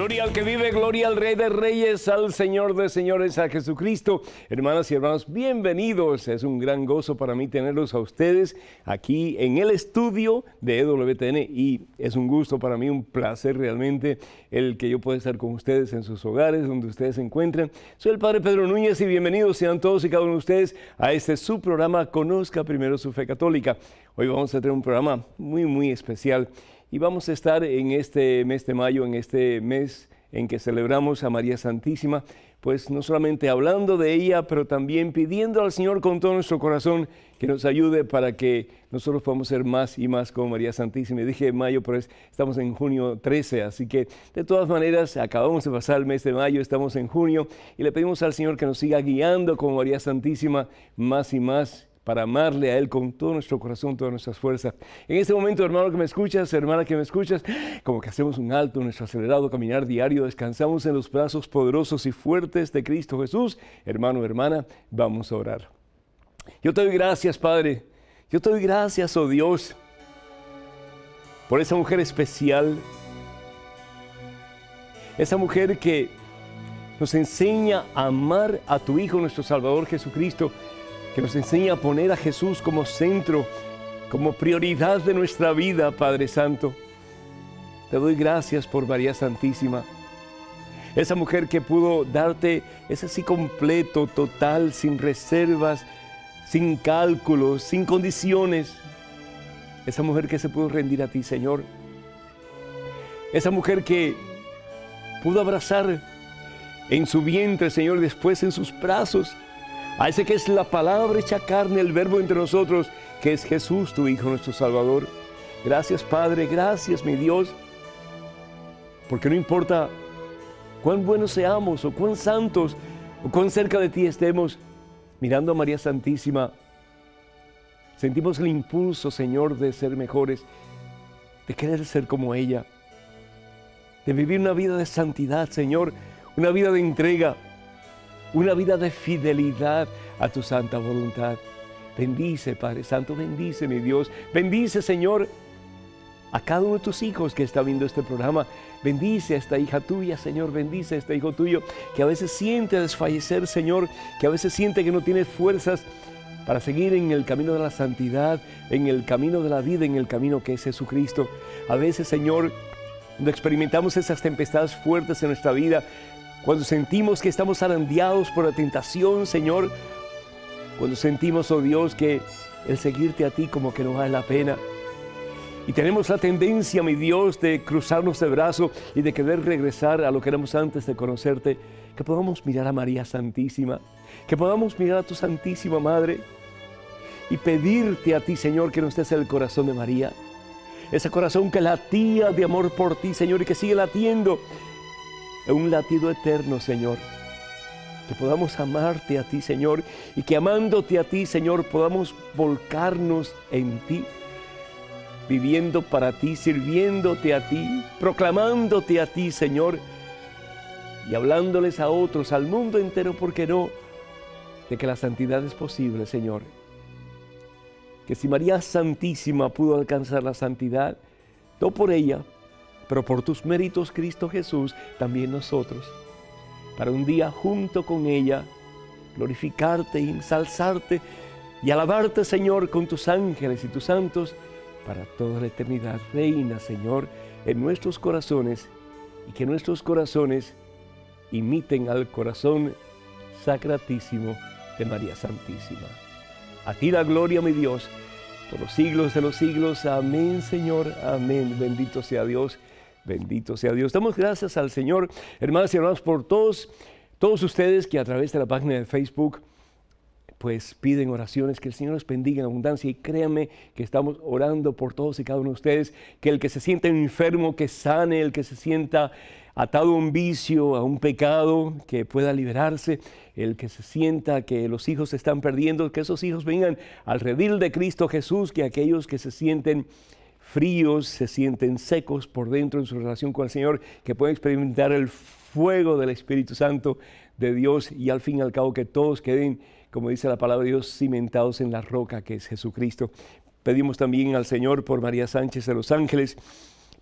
Gloria al que vive, gloria al Rey de Reyes, al Señor de Señores, a Jesucristo. Hermanas y hermanos, bienvenidos. Es un gran gozo para mí tenerlos a ustedes aquí en el estudio de EWTN y es un gusto para mí, un placer realmente el que yo pueda estar con ustedes en sus hogares, donde ustedes se encuentren. Soy el Padre Pedro Núñez y bienvenidos sean todos y cada uno de ustedes a este su programa Conozca Primero su Fe Católica. Hoy vamos a tener un programa muy especial. Y vamos a estar en este mes de mayo, en este mes en que celebramos a María Santísima, pues no solamente hablando de ella, pero también pidiendo al Señor con todo nuestro corazón que nos ayude para que nosotros podamos ser más y más como María Santísima. Y dije mayo, pero estamos en junio 13, así que de todas maneras acabamos de pasar el mes de mayo, estamos en junio y le pedimos al Señor que nos siga guiando como María Santísima más y más, para amarle a Él con todo nuestro corazón, todas nuestras fuerzas. En este momento, hermano que me escuchas, hermana que me escuchas, como que hacemos un alto en nuestro acelerado caminar diario, descansamos en los brazos poderosos y fuertes de Cristo Jesús. Hermano, hermana, vamos a orar. Yo te doy gracias, Padre. Yo te doy gracias, oh Dios, por esa mujer especial, esa mujer que nos enseña a amar a tu Hijo, nuestro Salvador Jesucristo, que nos enseña a poner a Jesús como centro, como prioridad de nuestra vida, Padre Santo. Te doy gracias por María Santísima, esa mujer que pudo darte ese sí completo, total, sin reservas, sin cálculos, sin condiciones. Esa mujer que se pudo rendir a ti, Señor. Esa mujer que pudo abrazar en su vientre, Señor, y después en sus brazos a ese que es la palabra hecha carne, el verbo entre nosotros, que es Jesús, tu Hijo, nuestro Salvador. Gracias, Padre, gracias, mi Dios, porque no importa cuán buenos seamos, o cuán santos, o cuán cerca de ti estemos, mirando a María Santísima, sentimos el impulso, Señor, de ser mejores, de querer ser como ella, de vivir una vida de santidad, Señor, una vida de entrega, una vida de fidelidad a tu santa voluntad. Bendice, Padre Santo, bendice, mi Dios. Bendice, Señor, a cada uno de tus hijos que está viendo este programa. Bendice a esta hija tuya, Señor. Bendice a este hijo tuyo que a veces siente desfallecer, Señor, que a veces siente que no tiene fuerzas para seguir en el camino de la santidad, en el camino de la vida, en el camino que es Jesucristo. A veces, Señor, cuando experimentamos esas tempestades fuertes en nuestra vida, cuando sentimos que estamos zarandeados por la tentación, Señor, cuando sentimos, oh Dios, que el seguirte a ti como que no vale la pena. Y tenemos la tendencia, mi Dios, de cruzarnos de brazo y de querer regresar a lo que éramos antes de conocerte, que podamos mirar a María Santísima, que podamos mirar a tu Santísima Madre y pedirte a ti, Señor, que nos des el corazón de María, ese corazón que latía de amor por ti, Señor, y que sigue latiendo en un latido eterno, Señor. Que podamos amarte a ti, Señor, y que amándote a ti, Señor, podamos volcarnos en ti, viviendo para ti, sirviéndote a ti, proclamándote a ti, Señor, y hablándoles a otros, al mundo entero, ¿por qué no?, de que la santidad es posible, Señor. Que si María Santísima pudo alcanzar la santidad, no por ella, pero por tus méritos, Cristo Jesús, también nosotros, para un día junto con ella, glorificarte, ensalzarte y alabarte, Señor, con tus ángeles y tus santos, para toda la eternidad. Reina, Señor, en nuestros corazones, y que nuestros corazones imiten al corazón sacratísimo de María Santísima. A ti la gloria, mi Dios, por los siglos de los siglos. Amén, Señor, amén. Bendito sea Dios. Bendito sea Dios. Damos gracias al Señor, hermanas y hermanos, por todos ustedes que a través de la página de Facebook pues piden oraciones, que el Señor los bendiga en abundancia, y créanme que estamos orando por todos y cada uno de ustedes, que el que se sienta enfermo, que sane, el que se sienta atado a un vicio, a un pecado, que pueda liberarse, el que se sienta que los hijos se están perdiendo, que esos hijos vengan al redil de Cristo Jesús, que aquellos que se sienten fríos, se sienten secos por dentro en su relación con el Señor, que pueden experimentar el fuego del Espíritu Santo de Dios, y al fin y al cabo que todos queden, como dice la palabra de Dios, cimentados en la roca que es Jesucristo. Pedimos también al Señor por María Sánchez de los Ángeles,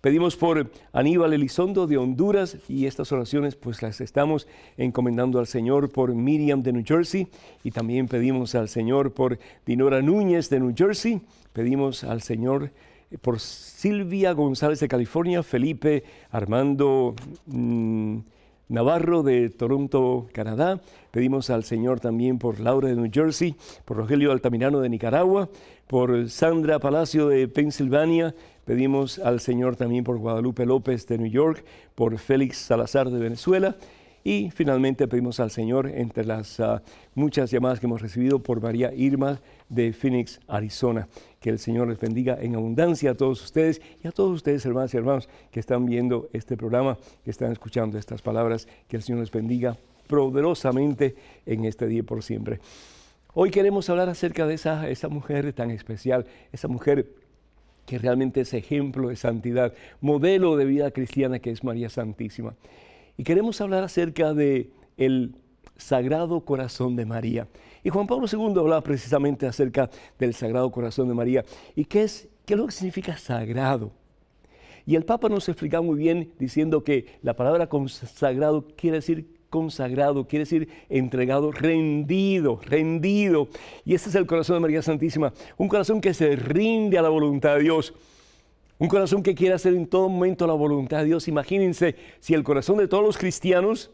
Pedimos por Aníbal Elizondo de Honduras y estas oraciones pues las estamos encomendando al Señor por Miriam de New Jersey y también pedimos al Señor por Dinora Núñez de New Jersey, pedimos al Señor por Silvia González de California, Felipe Armando Navarro de Toronto, Canadá. Pedimos al Señor también por Laura de New Jersey, por Rogelio Altamirano de Nicaragua, por Sandra Palacio de Pensilvania. Pedimos al Señor también por Guadalupe López de New York, por Félix Salazar de Venezuela. Y finalmente pedimos al Señor, entre las muchas llamadas que hemos recibido, por María Irma de Phoenix, Arizona. Que el Señor les bendiga en abundancia a todos ustedes y a todos ustedes, hermanas y hermanos, que están viendo este programa, que están escuchando estas palabras. Que el Señor les bendiga poderosamente en este día y por siempre. Hoy queremos hablar acerca de esa mujer tan especial, esa mujer que realmente es ejemplo de santidad, modelo de vida cristiana, que es María Santísima. Y queremos hablar acerca de el Sagrado Corazón de María. Y Juan Pablo II hablaba precisamente acerca del Sagrado Corazón de María. ¿Y qué es lo que significa sagrado? Y el Papa nos explica muy bien diciendo que la palabra consagrado quiere decir consagrado, quiere decir entregado, rendido. Y ese es el corazón de María Santísima, un corazón que se rinde a la voluntad de Dios. Un corazón que quiere hacer en todo momento la voluntad de Dios. Imagínense si el corazón de todos los cristianos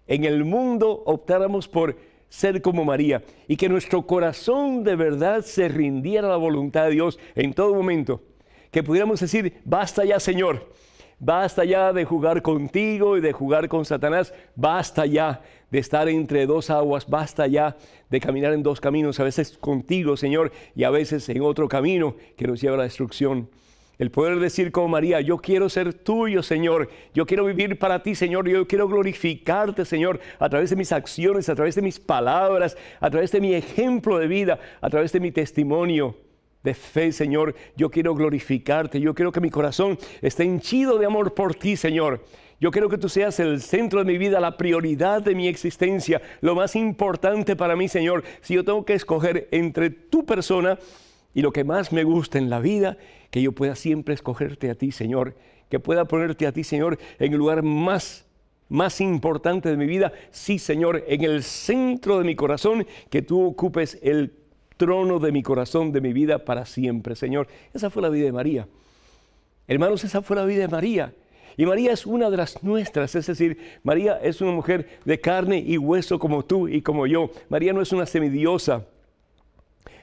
en el mundo optáramos por ser como María y que nuestro corazón de verdad se rindiera a la voluntad de Dios en todo momento. Que pudiéramos decir, basta ya, Señor. Basta ya de jugar contigo y de jugar con Satanás. Basta ya de estar entre dos aguas. Basta ya de caminar en dos caminos. A veces contigo, Señor, y a veces en otro camino que nos lleva a la destrucción. El poder decir como María, yo quiero ser tuyo, Señor. Yo quiero vivir para ti, Señor. Yo quiero glorificarte, Señor, a través de mis acciones, a través de mis palabras, a través de mi ejemplo de vida, a través de mi testimonio de fe, Señor. Yo quiero glorificarte. Yo quiero que mi corazón esté henchido de amor por ti, Señor. Yo quiero que tú seas el centro de mi vida, la prioridad de mi existencia, lo más importante para mí, Señor. Si yo tengo que escoger entre tu persona y lo que más me gusta en la vida, que yo pueda siempre escogerte a ti, Señor. Que pueda ponerte a ti, Señor, en el lugar más importante de mi vida. Sí, Señor, en el centro de mi corazón, que tú ocupes el trono de mi corazón, de mi vida para siempre, Señor. Esa fue la vida de María. Hermanos, esa fue la vida de María. Y María es una de las nuestras, es decir, María es una mujer de carne y hueso como tú y como yo. María no es una semidiosa.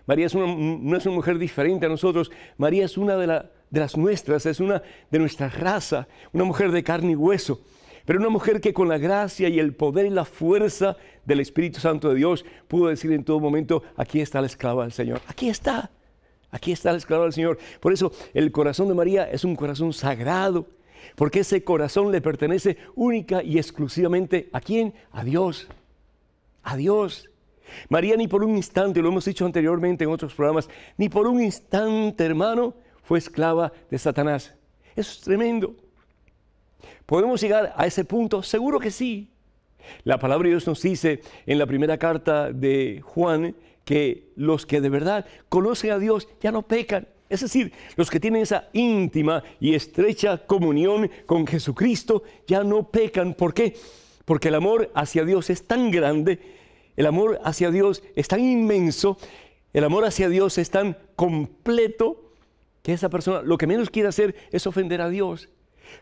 María no es una mujer diferente a nosotros. María es una de las nuestras, es una de nuestra raza, una mujer de carne y hueso. Pero una mujer que con la gracia y el poder y la fuerza del Espíritu Santo de Dios pudo decir en todo momento, aquí está la esclava del Señor. Aquí está la esclava del Señor. Por eso el corazón de María es un corazón sagrado, porque ese corazón le pertenece única y exclusivamente ¿a quién? A Dios. A Dios. María ni por un instante, lo hemos dicho anteriormente en otros programas, ni por un instante, hermano, fue esclava de Satanás. Eso es tremendo. ¿Podemos llegar a ese punto? Seguro que sí. La palabra de Dios nos dice en la primera carta de Juan que los que de verdad conocen a Dios ya no pecan. Es decir, los que tienen esa íntima y estrecha comunión con Jesucristo ya no pecan. ¿Por qué? Porque el amor hacia Dios es tan grande, el amor hacia Dios es tan inmenso, el amor hacia Dios es tan completo, que esa persona lo que menos quiere hacer es ofender a Dios.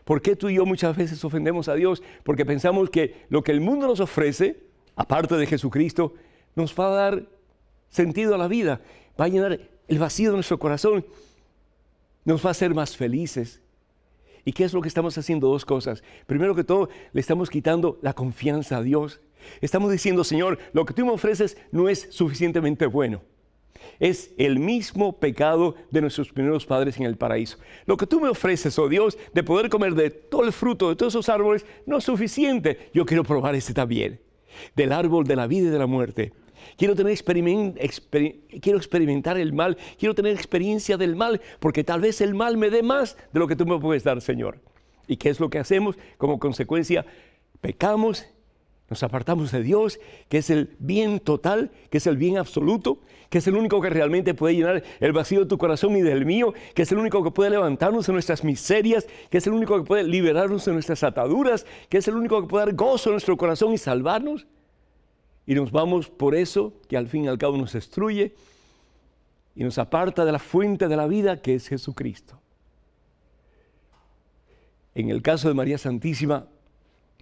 ¿Por qué tú y yo muchas veces ofendemos a Dios? Porque pensamos que lo que el mundo nos ofrece, aparte de Jesucristo, nos va a dar sentido a la vida, va a llenar el vacío de nuestro corazón, nos va a hacer más felices. ¿Y qué es lo que estamos haciendo? Dos cosas. Primero que todo, le estamos quitando la confianza a Dios. Estamos diciendo, Señor, lo que tú me ofreces no es suficientemente bueno. Es el mismo pecado de nuestros primeros padres en el paraíso. Lo que tú me ofreces, oh Dios, de poder comer de todo el fruto de todos esos árboles, no es suficiente. Yo quiero probar este también, del árbol de la vida y de la muerte. Quiero experimentar el mal, quiero tener experiencia del mal, porque tal vez el mal me dé más de lo que tú me puedes dar, Señor. ¿Y qué es lo que hacemos? Como consecuencia, pecamos, Nos apartamos de Dios, que es el bien total, que es el bien absoluto, que es el único que realmente puede llenar el vacío de tu corazón y del mío, que es el único que puede levantarnos de nuestras miserias, que es el único que puede liberarnos de nuestras ataduras, que es el único que puede dar gozo a nuestro corazón y salvarnos. Y nos vamos por eso, que al fin y al cabo nos destruye y nos aparta de la fuente de la vida, que es Jesucristo. En el caso de María Santísima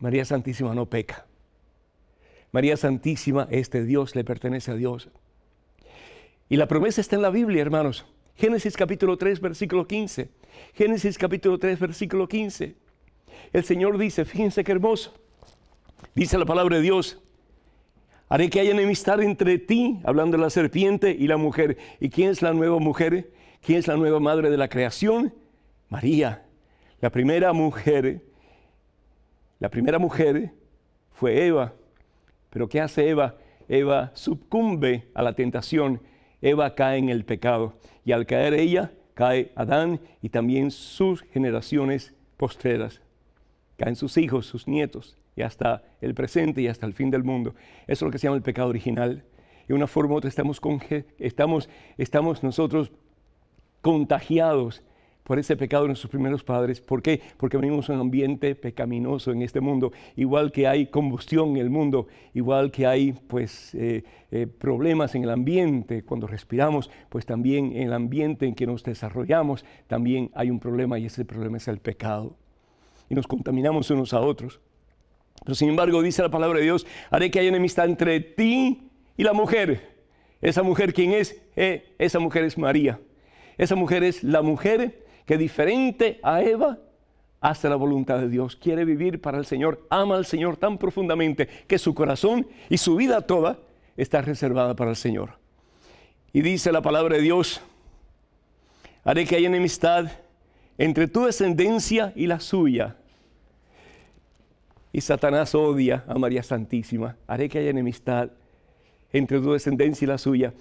no peca. María Santísima es de Dios, le pertenece a Dios. Y la promesa está en la Biblia, hermanos. Génesis capítulo 3, versículo 15. Génesis capítulo 3, versículo 15. El Señor dice, fíjense qué hermoso. Dice la palabra de Dios, haré que haya enemistad entre ti, hablando de la serpiente y la mujer. ¿Y quién es la nueva mujer? ¿Quién es la nueva madre de la creación? María. La primera mujer fue Eva. Pero ¿qué hace Eva? Eva sucumbe a la tentación. Eva cae en el pecado. Y al caer ella, cae Adán y también sus generaciones postreras. Caen sus hijos, sus nietos, y hasta el presente y hasta el fin del mundo. Eso es lo que se llama el pecado original. De una forma u otra estamos nosotros contagiados por ese pecado de nuestros primeros padres. ¿Por qué? Porque venimos de un ambiente pecaminoso en este mundo. Igual que hay combustión en el mundo, igual que hay problemas en el ambiente cuando respiramos, pues también en el ambiente en que nos desarrollamos, también hay un problema, y ese problema es el pecado. Y nos contaminamos unos a otros. Pero sin embargo, dice la palabra de Dios, haré que haya enemistad entre ti y la mujer. ¿Esa mujer quién es? Esa mujer es María. Esa mujer es la mujer que, diferente a Eva, hace la voluntad de Dios, quiere vivir para el Señor, ama al Señor tan profundamente que su corazón y su vida toda está reservada para el Señor. Y dice la palabra de Dios, haré que haya enemistad entre tu descendencia y la suya. Y Satanás odia a María Santísima. Haré que haya enemistad entre tu descendencia y la suya.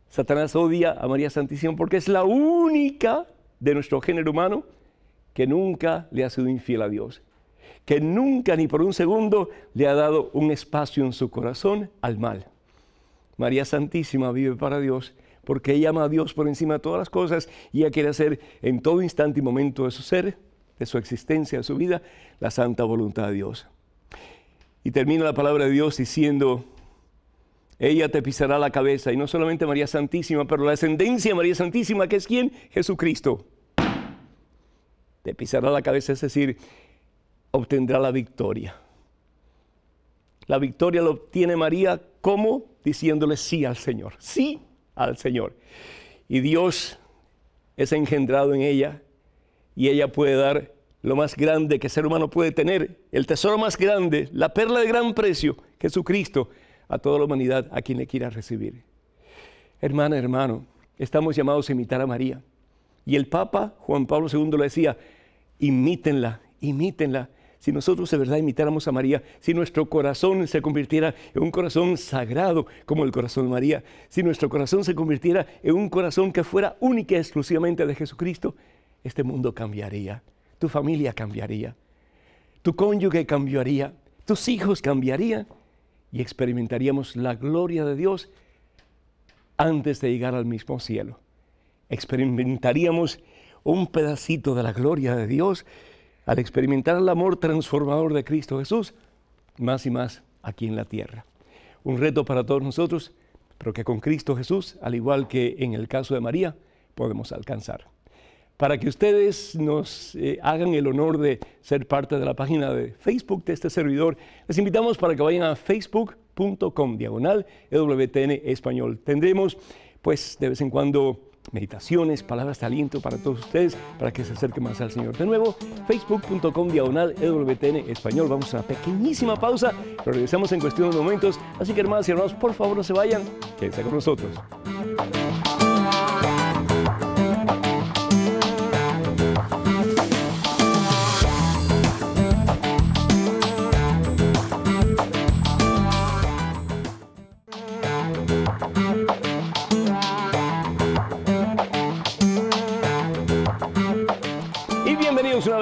Satanás odia a María Santísima porque es la única de nuestro género humano que nunca le ha sido infiel a Dios, que nunca ni por un segundo le ha dado un espacio en su corazón al mal. María Santísima vive para Dios porque ella ama a Dios por encima de todas las cosas y ella quiere hacer en todo instante y momento de su ser, de su existencia, de su vida, la santa voluntad de Dios. Y termina la palabra de Dios diciendo, ella te pisará la cabeza. Y no solamente María Santísima, pero la descendencia de María Santísima, que es ¿quién? Jesucristo. Te pisará la cabeza, es decir, obtendrá la victoria. La victoria la obtiene María, ¿cómo? Diciéndole sí al Señor. Sí al Señor. Y Dios es engendrado en ella y ella puede dar lo más grande que el ser humano puede tener, el tesoro más grande, la perla de gran precio, Jesucristo, a toda la humanidad, a quien le quiera recibir. Hermana, hermano, estamos llamados a imitar a María. Y el Papa Juan Pablo II le decía, imítenla, imítenla. Si nosotros de verdad imitáramos a María, si nuestro corazón se convirtiera en un corazón sagrado como el corazón de María, si nuestro corazón se convirtiera en un corazón que fuera única y exclusivamente de Jesucristo, este mundo cambiaría, tu familia cambiaría, tu cónyuge cambiaría, tus hijos cambiarían y experimentaríamos la gloria de Dios antes de llegar al mismo cielo. Experimentaríamos un pedacito de la gloria de Dios al experimentar el amor transformador de Cristo Jesús, más y más aquí en la tierra. Un reto para todos nosotros, pero que con Cristo Jesús, al igual que en el caso de María, podemos alcanzar. Para que ustedes nos hagan el honor de ser parte de la página de Facebook de este servidor, les invitamos para que vayan a facebook.com/EWTN Español. Tendremos, pues, de vez en cuando meditaciones, palabras de aliento para todos ustedes, para que se acerquen más al Señor. De nuevo, facebook.com/EWTN Español. Vamos a una pequeñísima pausa, pero regresamos en cuestión de momentos. Así que, hermanas y hermanos, por favor, no se vayan, quédense con nosotros.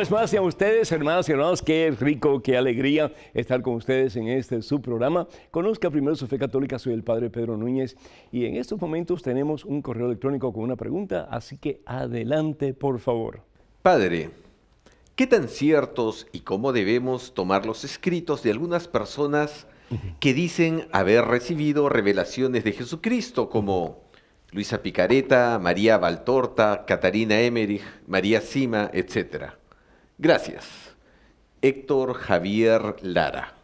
vez más, sean ustedes, hermanos y hermanos, qué rico, qué alegría estar con ustedes en este su programa. Conozca primero su fe católica, soy el Padre Pedro Núñez y en estos momentos tenemos un correo electrónico con una pregunta, así que adelante, por favor. Padre, ¿qué tan ciertos y cómo debemos tomar los escritos de algunas personas que dicen haber recibido revelaciones de Jesucristo, como Luisa Picareta, María Valtorta, Catarina Emmerich, María Sima, etc.? Gracias. Héctor Javier Lara.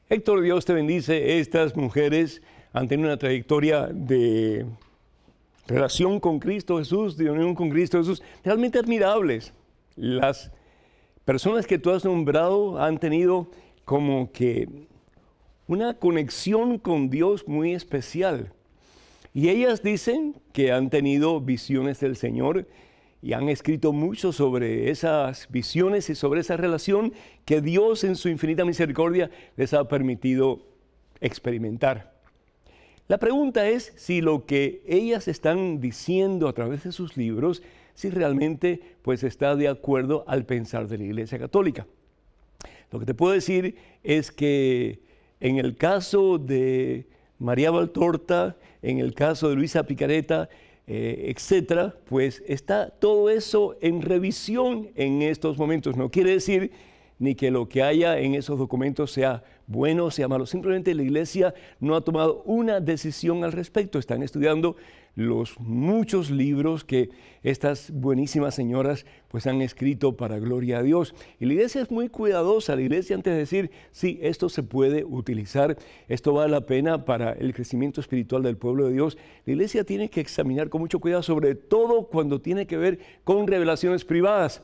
Héctor, Dios te bendice. Estas mujeres han tenido una trayectoria de relación con Cristo Jesús, de unión con Cristo Jesús, realmente admirables. Las personas que tú has nombrado han tenido como que una conexión con Dios muy especial. Y ellas dicen que han tenido visiones del Señor y han escrito mucho sobre esas visiones y sobre esa relación que Dios en su infinita misericordia les ha permitido experimentar. La pregunta es si lo que ellas están diciendo a través de sus libros, si realmente pues está de acuerdo al pensar de la Iglesia Católica. Lo que te puedo decir es que en el caso de María Valtorta, en el caso de Luisa Picareta, etcétera, pues está todo eso en revisión en estos momentos. No quiere decir ni que lo que haya en esos documentos sea bueno o sea malo. Simplemente la Iglesia no ha tomado una decisión al respecto. Están estudiando los muchos libros que estas buenísimas señoras pues han escrito para gloria a Dios. Y la Iglesia es muy cuidadosa. La Iglesia, antes de decir, sí, esto se puede utilizar, esto vale la pena para el crecimiento espiritual del pueblo de Dios, la Iglesia tiene que examinar con mucho cuidado, sobre todo cuando tiene que ver con revelaciones privadas.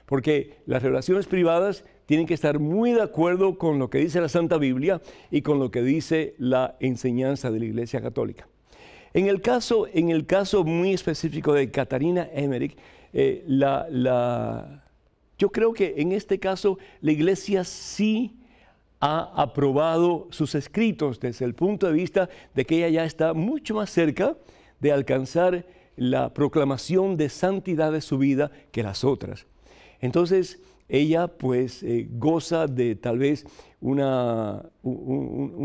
Porque las revelaciones privadas tienen que estar muy de acuerdo con lo que dice la Santa Biblia y con lo que dice la enseñanza de la Iglesia Católica. En el caso muy específico de Catarina Emmerich, yo creo que en este caso la Iglesia sí ha aprobado sus escritos desde el punto de vista de que ella ya está mucho más cerca de alcanzar la proclamación de santidad de su vida que las otras. Entonces, ella pues goza de tal vez una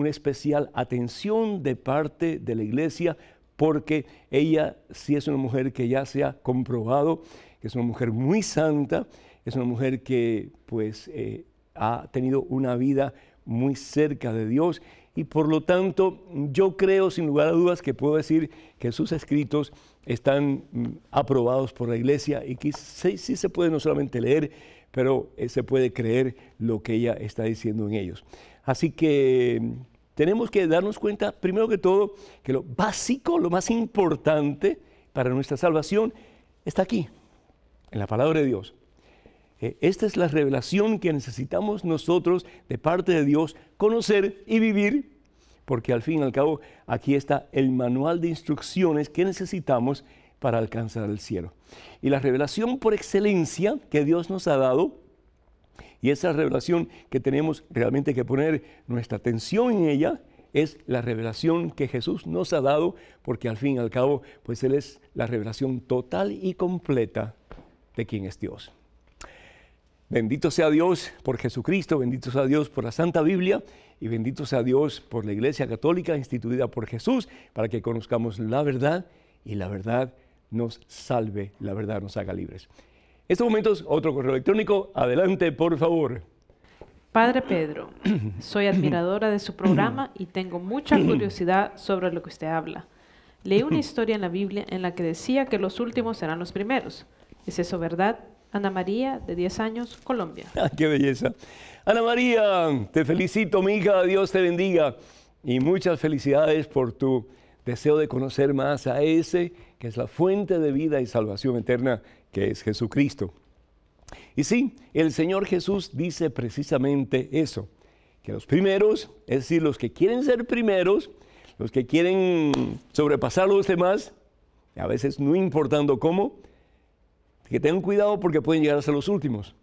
especial atención de parte de la Iglesia, porque ella sí es una mujer que ya se ha comprobado, que es una mujer muy santa, es una mujer que pues ha tenido una vida muy cerca de Dios y por lo tanto yo creo sin lugar a dudas que puedo decir que sus escritos están aprobados por la Iglesia y que sí se puede no solamente leer, pero se puede creer lo que ella está diciendo en ellos. Así que tenemos que darnos cuenta, primero que todo, que lo básico, lo más importante para nuestra salvación está aquí, en la palabra de Dios. Esta es la revelación que necesitamos nosotros de parte de Dios conocer y vivir, porque al fin y al cabo aquí está el manual de instrucciones que necesitamos para alcanzar el cielo. Y la revelación por excelencia que Dios nos ha dado, y esa revelación que tenemos realmente que poner nuestra atención en ella, es la revelación que Jesús nos ha dado, porque al fin y al cabo, pues Él es la revelación total y completa de quién es Dios. Bendito sea Dios por Jesucristo, bendito sea Dios por la Santa Biblia y bendito sea Dios por la Iglesia Católica instituida por Jesús para que conozcamos la verdad y la verdad nos salve, la verdad nos haga libres. En estos momentos, otro correo electrónico. Adelante, por favor. Padre Pedro, soy admiradora de su programa y tengo mucha curiosidad sobre lo que usted habla. Leí una historia en la Biblia en la que decía que los últimos serán los primeros. ¿Es eso verdad? Ana María, de 10 años, Colombia. ¡Qué belleza! Ana María, te felicito, mi hija, Dios te bendiga. Y muchas felicidades por tu deseo de conocer más a ese que es la fuente de vida y salvación eterna, que es Jesucristo. Y sí, el Señor Jesús dice precisamente eso, que los primeros, es decir, los que quieren ser primeros, los que quieren sobrepasar a los demás, a veces no importando cómo, que tengan cuidado porque pueden llegar a ser los últimos.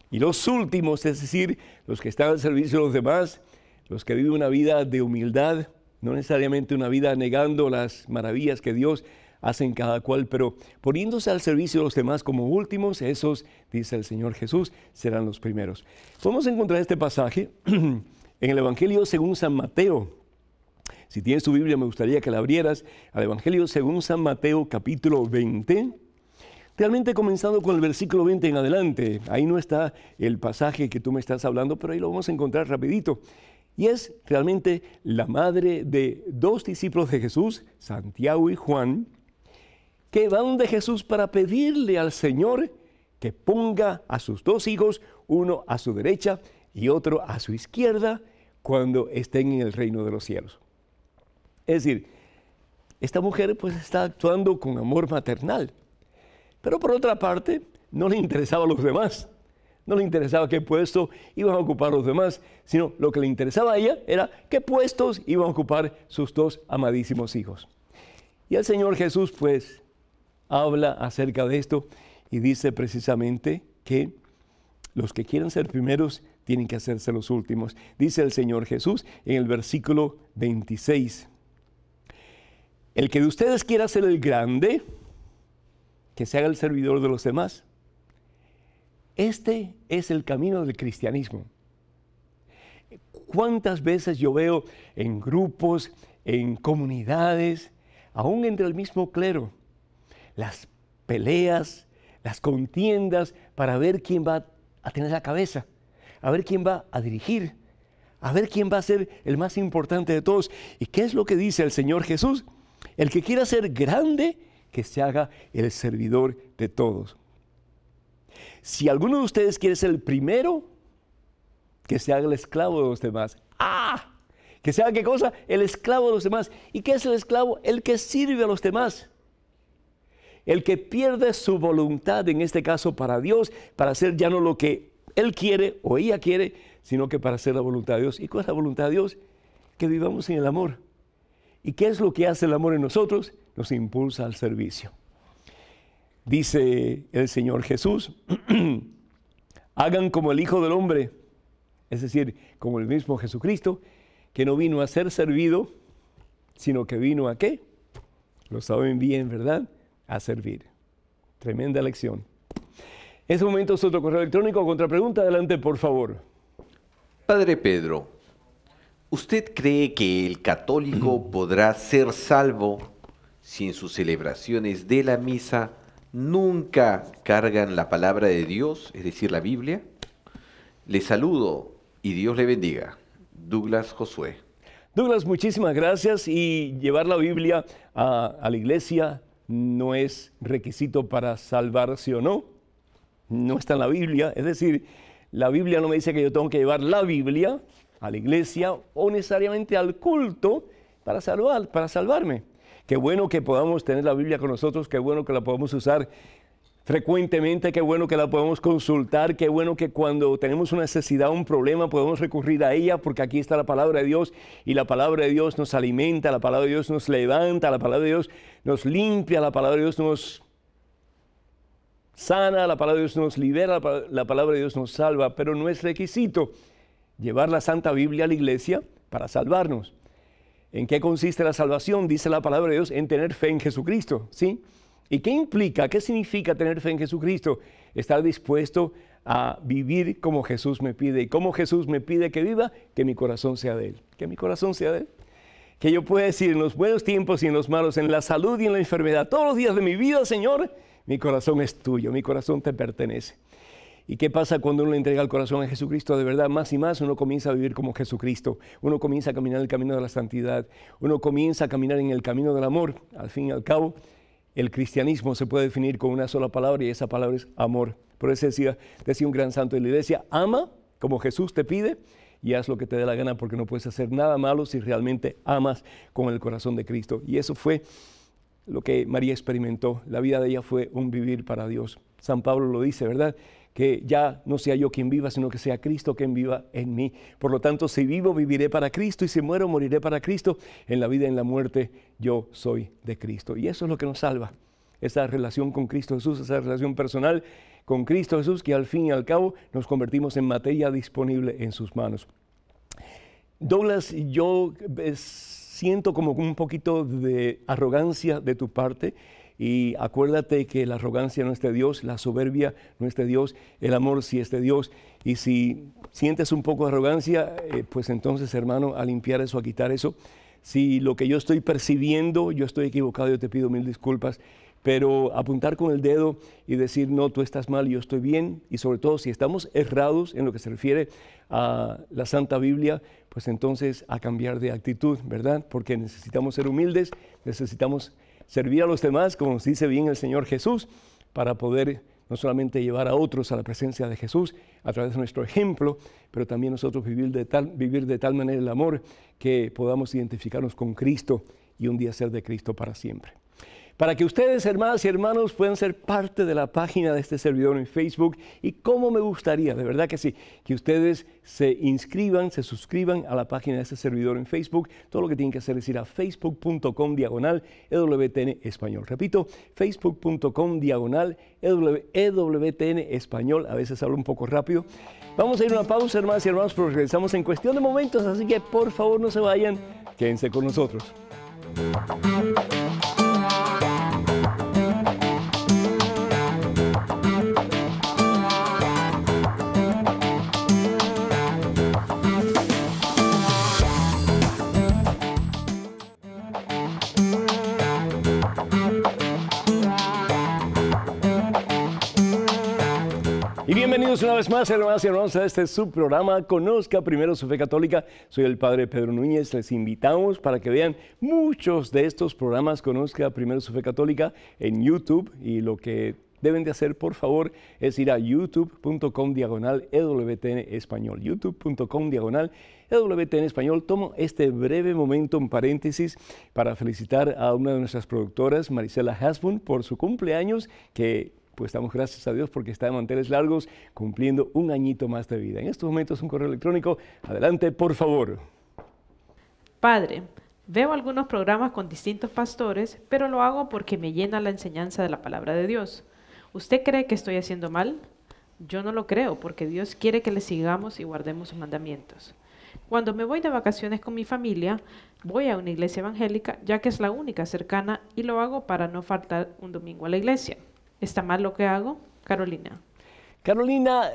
Y los últimos, es decir, los que están al servicio de los demás, los que viven una vida de humildad, no necesariamente una vida negando las maravillas que Dios hacen cada cual, pero poniéndose al servicio de los demás como últimos, esos, dice el Señor Jesús, serán los primeros. Podemos encontrar este pasaje en el Evangelio según San Mateo. Si tienes tu Biblia, me gustaría que la abrieras al Evangelio según San Mateo, capítulo 20. Realmente comenzando con el versículo 20 en adelante. Ahí no está el pasaje que tú me estás hablando, pero ahí lo vamos a encontrar rapidito. Y es realmente la madre de dos discípulos de Jesús, Santiago y Juan, que van de Jesús para pedirle al Señor que ponga a sus dos hijos, uno a su derecha y otro a su izquierda, cuando estén en el reino de los cielos. Es decir, esta mujer pues está actuando con amor maternal, pero por otra parte no le interesaba a los demás. No le interesaba qué puesto iban a ocupar los demás, sino lo que le interesaba a ella era qué puestos iban a ocupar sus dos amadísimos hijos. Y el Señor Jesús pues habla acerca de esto y dice precisamente que los que quieren ser primeros tienen que hacerse los últimos. Dice el Señor Jesús en el versículo 26. El que de ustedes quiera ser el grande, que se haga el servidor de los demás. Este es el camino del cristianismo. ¿Cuántas veces yo veo en grupos, en comunidades, aún entre el mismo clero, las peleas, las contiendas para ver quién va a tener la cabeza, a ver quién va a dirigir, a ver quién va a ser el más importante de todos? ¿Y qué es lo que dice el Señor Jesús? El que quiera ser grande, que se haga el servidor de todos. Si alguno de ustedes quiere ser el primero, que se haga el esclavo de los demás. ¡Ah! Que se haga ¿qué cosa? El esclavo de los demás. ¿Y qué es el esclavo? El que sirve a los demás. El que pierde su voluntad, en este caso para Dios, para hacer ya no lo que él quiere o ella quiere, sino que para hacer la voluntad de Dios. ¿Y cuál es la voluntad de Dios? Que vivamos en el amor. ¿Y qué es lo que hace el amor en nosotros? Nos impulsa al servicio. Dice el Señor Jesús, hagan como el Hijo del Hombre, es decir, como el mismo Jesucristo, que no vino a ser servido, sino que vino a ¿qué? Lo saben bien, ¿verdad? A servir. Tremenda lección. En este momento es otro correo electrónico. Contrapregunta, adelante, por favor. Padre Pedro, ¿usted cree que el católico podrá ser salvo si en sus celebraciones de la misa nunca cargan la palabra de Dios, es decir, la Biblia? Le saludo y Dios le bendiga. Douglas Josué. Douglas, muchísimas gracias. Y llevar la Biblia a la iglesia no es requisito para salvarse o no. No está en la Biblia. Es decir, la Biblia no me dice que yo tengo que llevar la Biblia a la iglesia o necesariamente al culto para salvarme. Qué bueno que podamos tener la Biblia con nosotros, qué bueno que la podamos usar frecuentemente, qué bueno que la podamos consultar, qué bueno que cuando tenemos una necesidad, un problema, podemos recurrir a ella, porque aquí está la palabra de Dios, y la palabra de Dios nos alimenta, la palabra de Dios nos levanta, la palabra de Dios nos limpia, la palabra de Dios nos sana, la palabra de Dios nos libera, la palabra de Dios nos salva, pero no es requisito llevar la Santa Biblia a la iglesia para salvarnos. ¿En qué consiste la salvación? Dice la palabra de Dios, en tener fe en Jesucristo, ¿sí? ¿Y qué implica? ¿Qué significa tener fe en Jesucristo? Estar dispuesto a vivir como Jesús me pide. ¿Y cómo Jesús me pide que viva? Que mi corazón sea de Él. Que mi corazón sea de Él. Que yo pueda decir en los buenos tiempos y en los malos, en la salud y en la enfermedad, todos los días de mi vida, Señor, mi corazón es tuyo, mi corazón te pertenece. ¿Y qué pasa cuando uno le entrega el corazón a Jesucristo? De verdad, más y más, uno comienza a vivir como Jesucristo. Uno comienza a caminar el camino de la santidad. Uno comienza a caminar en el camino del amor. Al fin y al cabo, el cristianismo se puede definir con una sola palabra y esa palabra es amor. Por eso decía un gran santo de la iglesia, ama como Jesús te pide y haz lo que te dé la gana, porque no puedes hacer nada malo si realmente amas con el corazón de Cristo. Y eso fue lo que María experimentó. La vida de ella fue un vivir para Dios. San Pablo lo dice, ¿verdad? Que ya no sea yo quien viva, sino que sea Cristo quien viva en mí. Por lo tanto, si vivo, viviré para Cristo, y si muero, moriré para Cristo. En la vida y en la muerte, yo soy de Cristo. Y eso es lo que nos salva. Esa relación con Cristo Jesús, esa relación personal con Cristo Jesús, que al fin y al cabo nos convertimos en materia disponible en sus manos. Douglas, yo siento como un poquito de arrogancia de tu parte Y acuérdate que la arrogancia no es de Dios, la soberbia no es de Dios, el amor sí es de Dios. Y si sientes un poco de arrogancia, pues entonces, hermano, a limpiar eso, a quitar eso. Si lo que yo estoy percibiendo, yo estoy equivocado, yo te pido mil disculpas. Pero apuntar con el dedo y decir, no, tú estás mal, yo estoy bien. Y sobre todo, si estamos errados en lo que se refiere a la Santa Biblia, pues entonces a cambiar de actitud, ¿verdad? Porque necesitamos ser humildes, necesitamos servir a los demás, como nos dice bien el Señor Jesús, para poder no solamente llevar a otros a la presencia de Jesús a través de nuestro ejemplo, pero también nosotros vivir de tal manera el amor que podamos identificarnos con Cristo y un día ser de Cristo para siempre. Para que ustedes, hermanas y hermanos, puedan ser parte de la página de este servidor en Facebook. Y cómo me gustaría, de verdad que sí, que ustedes se inscriban, se suscriban a la página de este servidor en Facebook. Todo lo que tienen que hacer es ir a facebook.com/EWTN Español. Repito, facebook.com/EWTN Español. A veces hablo un poco rápido. Vamos a ir a una pausa, hermanas y hermanos, pero regresamos en cuestión de momentos. Así que, por favor, no se vayan. Quédense con nosotros. Y bienvenidos una vez más, hermanas y hermanos, a este es su programa Conozca Primero su Fe Católica. Soy el Padre Pedro Núñez. Les invitamos para que vean muchos de estos programas Conozca Primero su Fe Católica en YouTube. Y lo que deben de hacer, por favor, es ir a youtube.com/EWTN Español. youtube.com/EWTN Español. Tomo este breve momento, un paréntesis, para felicitar a una de nuestras productoras, Marisela Hasbun, por su cumpleaños, que pues damos gracias a Dios porque está de manteles largos, cumpliendo un añito más de vida. En estos momentos un correo electrónico. Adelante, por favor. Padre, veo algunos programas con distintos pastores, pero lo hago porque me llena la enseñanza de la palabra de Dios. ¿Usted cree que estoy haciendo mal? Yo no lo creo, porque Dios quiere que le sigamos y guardemos sus mandamientos. Cuando me voy de vacaciones con mi familia, voy a una iglesia evangélica, ya que es la única cercana, y lo hago para no faltar un domingo a la iglesia. ¿Está mal lo que hago? Carolina. Carolina,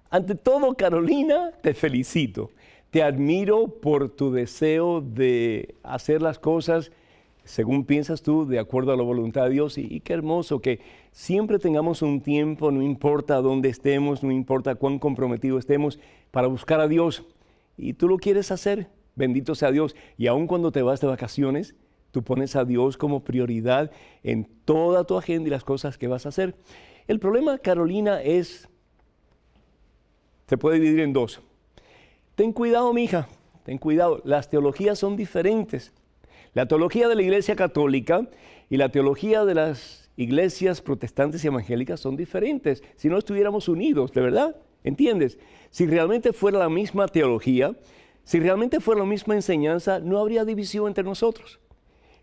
ante todo, Carolina, te felicito. Te admiro por tu deseo de hacer las cosas según piensas tú, de acuerdo a la voluntad de Dios. Y qué hermoso que siempre tengamos un tiempo, no importa dónde estemos, no importa cuán comprometidos estemos, para buscar a Dios. Y tú lo quieres hacer, bendito sea Dios. Y aun cuando te vas de vacaciones, tú pones a Dios como prioridad en toda tu agenda y las cosas que vas a hacer. El problema, Carolina, se puede dividir en dos. Ten cuidado, mija, ten cuidado. Las teologías son diferentes. La teología de la Iglesia Católica y la teología de las iglesias protestantes y evangélicas son diferentes. Si no estuviéramos unidos, ¿de verdad? ¿Entiendes? Si realmente fuera la misma teología, si realmente fuera la misma enseñanza, no habría división entre nosotros.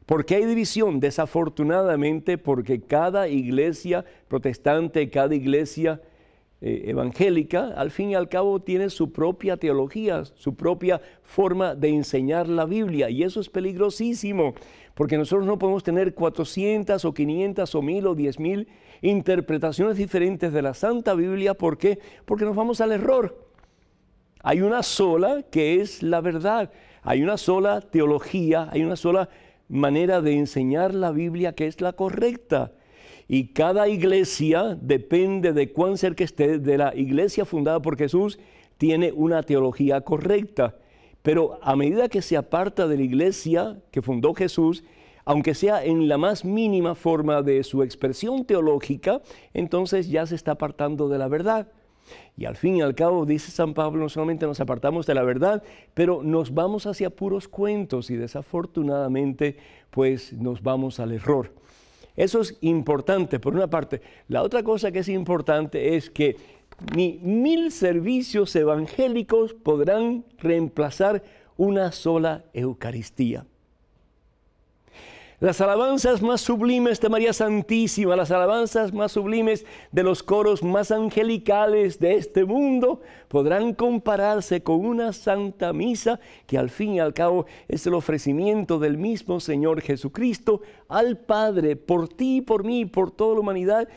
¿Por qué hay división? Desafortunadamente, porque cada iglesia protestante, cada iglesia evangélica, al fin y al cabo tiene su propia teología, su propia forma de enseñar la Biblia. Y eso es peligrosísimo, porque nosotros no podemos tener 400 o 500 o 1000 o 10,000 interpretaciones diferentes de la Santa Biblia. ¿Por qué? Porque nos vamos al error. Hay una sola que es la verdad. Hay una sola teología, hay una sola manera de enseñar la Biblia que es la correcta. Y cada iglesia, depende de cuán cerca esté de la iglesia fundada por Jesús, tiene una teología correcta. Pero a medida que se aparta de la iglesia que fundó Jesús, aunque sea en la más mínima forma de su expresión teológica, entonces ya se está apartando de la verdad. Y al fin y al cabo, dice San Pablo, no solamente nos apartamos de la verdad, pero nos vamos hacia puros cuentos y desafortunadamente, pues nos vamos al error. Eso es importante, por una parte. La otra cosa que es importante es que ni 1000 servicios evangélicos podrán reemplazar una sola Eucaristía. Las alabanzas más sublimes de María Santísima, las alabanzas más sublimes de los coros más angelicales de este mundo, podrán compararse con una santa misa que al fin y al cabo es el ofrecimiento del mismo Señor Jesucristo al Padre, por ti y por mí, por toda la humanidad,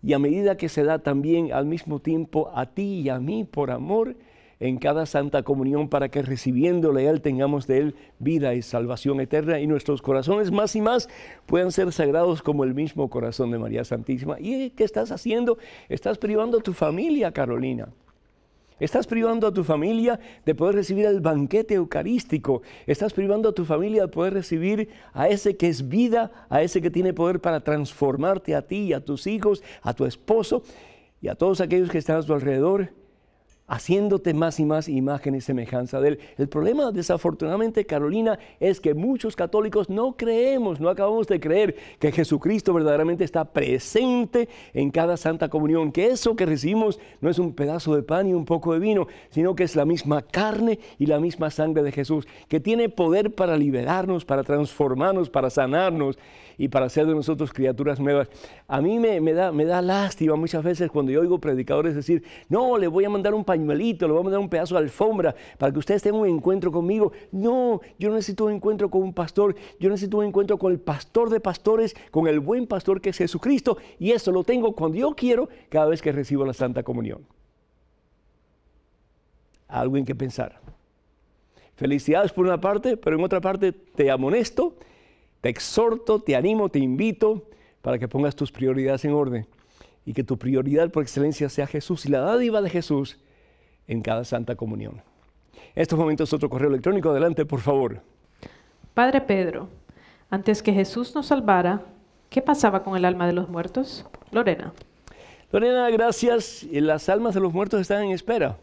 y a medida que se da también al mismo tiempo a ti y a mí por amor, en cada Santa Comunión, para que recibiéndole a Él tengamos de Él vida y salvación eterna, y nuestros corazones más y más puedan ser sagrados como el mismo corazón de María Santísima. ¿Y qué estás haciendo? Estás privando a tu familia, Carolina. Estás privando a tu familia de poder recibir el banquete eucarístico. Estás privando a tu familia de poder recibir a ese que es vida, a ese que tiene poder para transformarte a ti y a tus hijos, a tu esposo y a todos aquellos que están a tu alrededor, haciéndote más y más imagen y semejanza de Él. El problema, desafortunadamente, Carolina, es que muchos católicos no creemos, no acabamos de creer que Jesucristo verdaderamente está presente en cada Santa Comunión, que eso que recibimos no es un pedazo de pan y un poco de vino, sino que es la misma carne y la misma sangre de Jesús, que tiene poder para liberarnos, para transformarnos, para sanarnos y para hacer de nosotros criaturas nuevas. A mí me da lástima muchas veces cuando yo oigo predicadores decir, no, le voy a mandar un pañuelito, le voy a mandar un pedazo de alfombra para que ustedes tengan un encuentro conmigo. No, yo no necesito un encuentro con un pastor, yo necesito un encuentro con el pastor de pastores, con el buen pastor que es Jesucristo, y eso lo tengo cuando yo quiero, cada vez que recibo la Santa Comunión. Algo en que pensar. Felicidades por una parte, pero en otra parte te amonesto, te exhorto, te animo, te invito para que pongas tus prioridades en orden y que tu prioridad por excelencia sea Jesús y la dádiva de Jesús en cada Santa Comunión. En estos momentos otro correo electrónico, adelante por favor. Padre Pedro, antes que Jesús nos salvara, ¿qué pasaba con el alma de los muertos? Lorena. Lorena, gracias. Las almas de los muertos están en espera,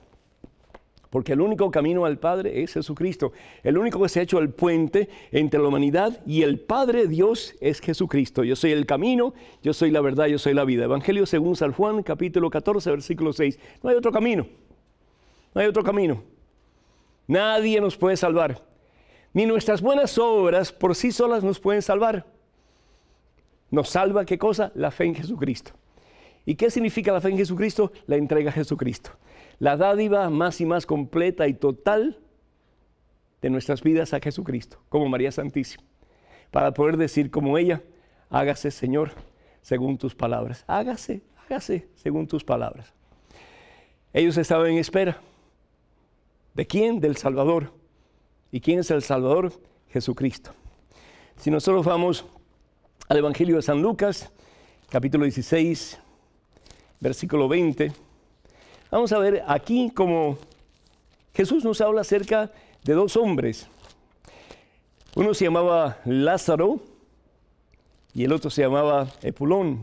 porque el único camino al Padre es Jesucristo. El único que se ha hecho el puente entre la humanidad y el Padre Dios es Jesucristo. Yo soy el camino, yo soy la verdad, yo soy la vida. Evangelio según San Juan, capítulo 14, versículo 6. No hay otro camino. No hay otro camino. Nadie nos puede salvar. Ni nuestras buenas obras por sí solas nos pueden salvar. Nos salva, ¿qué cosa? La fe en Jesucristo. ¿Y qué significa la fe en Jesucristo? La entrega a Jesucristo. La dádiva más y más completa y total de nuestras vidas a Jesucristo, como María Santísima, para poder decir como ella, hágase, Señor, según tus palabras. Hágase según tus palabras. Ellos estaban en espera. ¿De quién? Del Salvador. ¿Y quién es el Salvador? Jesucristo. Si nosotros vamos al Evangelio de San Lucas, capítulo 16, versículo 20, vamos a ver aquí como Jesús nos habla acerca de dos hombres. Uno se llamaba Lázaro y el otro se llamaba Epulón.